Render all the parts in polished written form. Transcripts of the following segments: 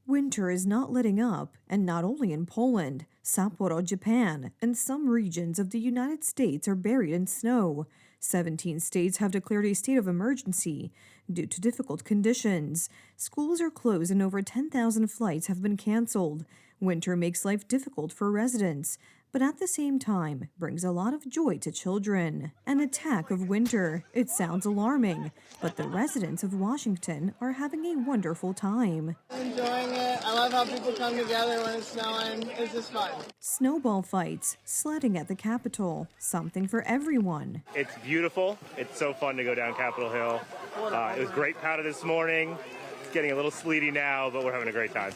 Winter is not letting up, and not only in Poland, Sapporo, Japan, and some regions of the United States are buried in snow. 17 states have declared a state of emergency due to difficult conditions. Schools are closed and over 10,000 flights have been canceled. Winter makes life difficult for residents, but at the same time brings a lot of joy to children. An attack of winter. It sounds alarming, but the residents of Washington are having a wonderful time. Enjoying it. I love how people come together when it's snowing. It's just fun. Snowball fights, sledding at the Capitol, something for everyone. It's beautiful. It's so fun to go down Capitol Hill. It was great powder this morning. It's getting a little sleety now, but we're having a great time.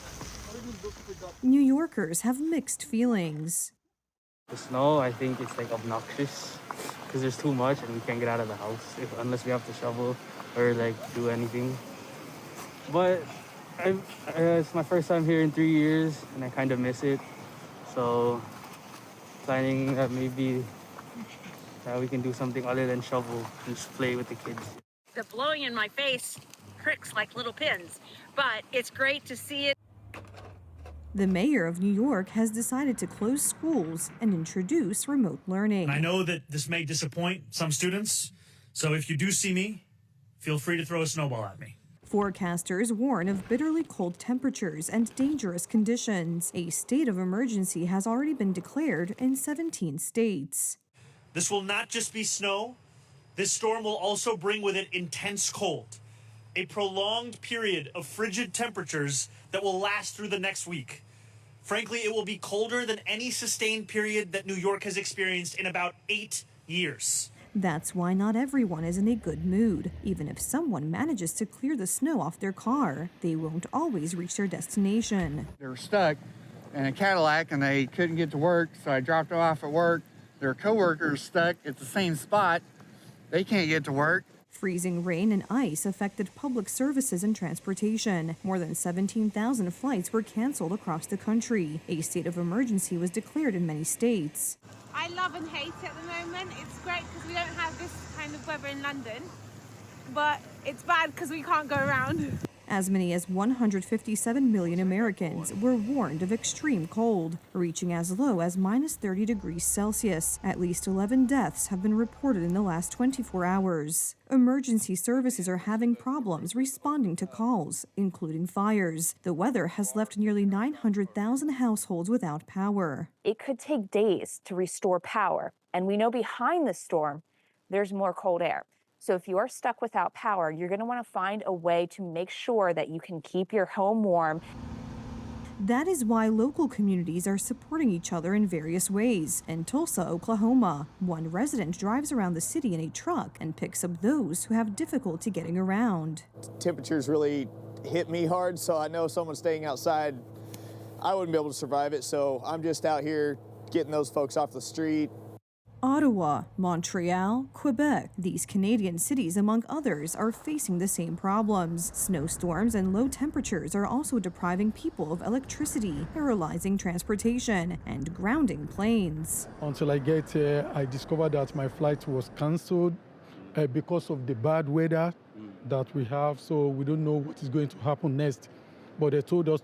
New Yorkers have mixed feelings. The snow, I think it's like obnoxious because there's too much and we can't get out of the house unless we have to shovel or like do anything. But it's my first time here in 3 years and I kind of miss it. So planning that maybe we can do something other than shovel and just play with the kids. The blowing in my face pricks like little pins, but it's great to see it. The mayor of New York has decided to close schools and introduce remote learning. I know that this may disappoint some students, so if you do see me, feel free to throw a snowball at me. Forecasters warn of bitterly cold temperatures and dangerous conditions. A state of emergency has already been declared in 17 states. This will not just be snow. This storm will also bring with it intense cold, a prolonged period of frigid temperatures that will last through the next week. Frankly, it will be colder than any sustained period that New York has experienced in about 8 years. That's why not everyone is in a good mood. Even if someone manages to clear the snow off their car, they won't always reach their destination. They were stuck in a Cadillac and they couldn't get to work, so I dropped them off at work. Their coworkers stuck at the same spot. They can't get to work. Freezing rain and ice affected public services and transportation. More than 17,000 flights were canceled across the country. A state of emergency was declared in many states. I love and hate it at the moment. It's great because we don't have this kind of weather in London, but it's bad because we can't go around. As many as 157 million Americans were warned of extreme cold, reaching as low as minus 30 degrees Celsius. At least 11 deaths have been reported in the last 24 hours. Emergency services are having problems responding to calls, including fires. The weather has left nearly 900,000 households without power. It could take days to restore power, and we know behind the storm, there's more cold air. So if you are stuck without power, you're going to want to find a way to make sure that you can keep your home warm. That is why local communities are supporting each other in various ways. In Tulsa, Oklahoma, one resident drives around the city in a truck and picks up those who have difficulty getting around. Temperatures really hit me hard, so I know someone staying outside, I wouldn't be able to survive it, so I'm just out here getting those folks off the street. Ottawa, Montreal, Quebec, these Canadian cities, among others, are facing the same problems. Snowstorms and low temperatures are also depriving people of electricity, paralyzing transportation, and grounding planes. Until I get here, I discovered that my flight was cancelled because of the bad weather that we have, so we don't know what is going to happen next. But they told us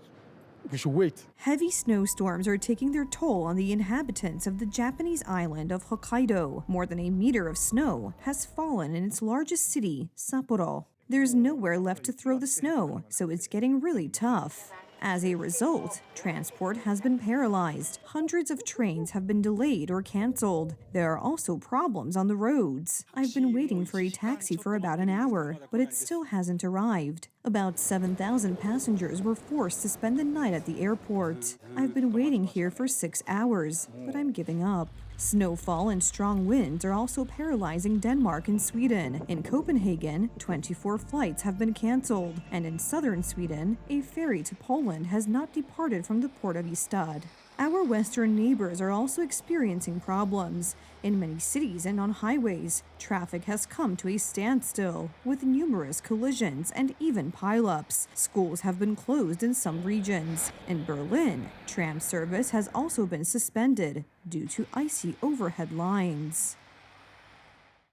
we should wait. Heavy snowstorms are taking their toll on the inhabitants of the Japanese island of Hokkaido. More than a meter of snow has fallen in its largest city, Sapporo. There's nowhere left to throw the snow, so it's getting really tough. As a result, transport has been paralyzed. Hundreds of trains have been delayed or canceled. There are also problems on the roads. I've been waiting for a taxi for about an hour, but it still hasn't arrived. About 7,000 passengers were forced to spend the night at the airport. I've been waiting here for 6 hours, but I'm giving up. Snowfall and strong winds are also paralyzing Denmark and Sweden. In Copenhagen, 24 flights have been canceled, and in southern Sweden, a ferry to Poland has not departed from the port of Ystad. Our western neighbors are also experiencing problems. In many cities and on highways, traffic has come to a standstill, with numerous collisions and even pileups. Schools have been closed in some regions. In Berlin, tram service has also been suspended due to icy overhead lines.